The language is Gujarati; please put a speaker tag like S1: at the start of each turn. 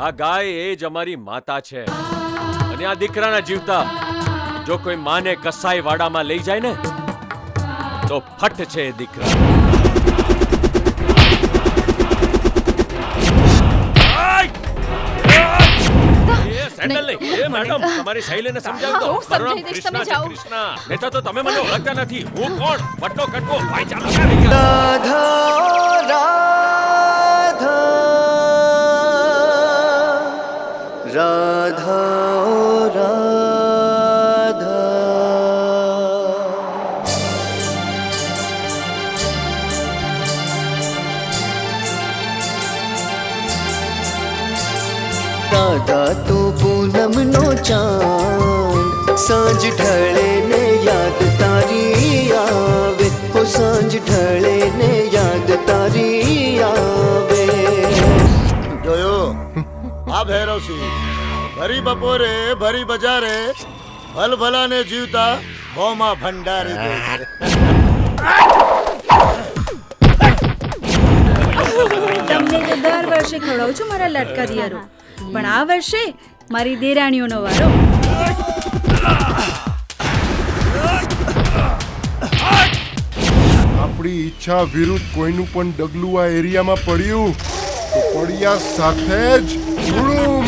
S1: આ ગાય એ જ અમારી માતા છે અને આ દીકરાના જીવતા જો કોઈ માને કસાઈ વાડામાં લઈ જાય ને તો ફટ છે એ દીકરા. સેન્ડલ નહીં એ મેડમ તમારી શૈલીને સમજાવી દો. મારું નામ કૃષ્ણા છે, કૃષ્ણા. નેતા તો તમે મને ઓળખતા નથી. હું કોણ? વટલો કટવો ભાઈ ચાલો ક્યાં રહી ગયા?
S2: રાધા તું પૂનમનો ચાંદ સાંજ ઢળે ને યાદ તારી આવે ઓ સાંજ ઢળે ને યાદ તારી આવે.
S3: જોયો આ ભૈરવસિંહ ભરી બપોરે ભરી બજારે ભલભલાને જીવતા ભોમાં ભંડારી દે છે.
S4: તમને તો દર વર્ષે ખવડાવું છું મારા લટકા દિયારો, પણ આ વર્ષે મારી દેરાણીઓનો વારો.
S5: આપણી ઈચ્છા વિરુદ્ધ કોઈનું પણ ડગલું આ એરિયામાં પડ્યું તો પડ્યા સાથે જ ધૂળુમ.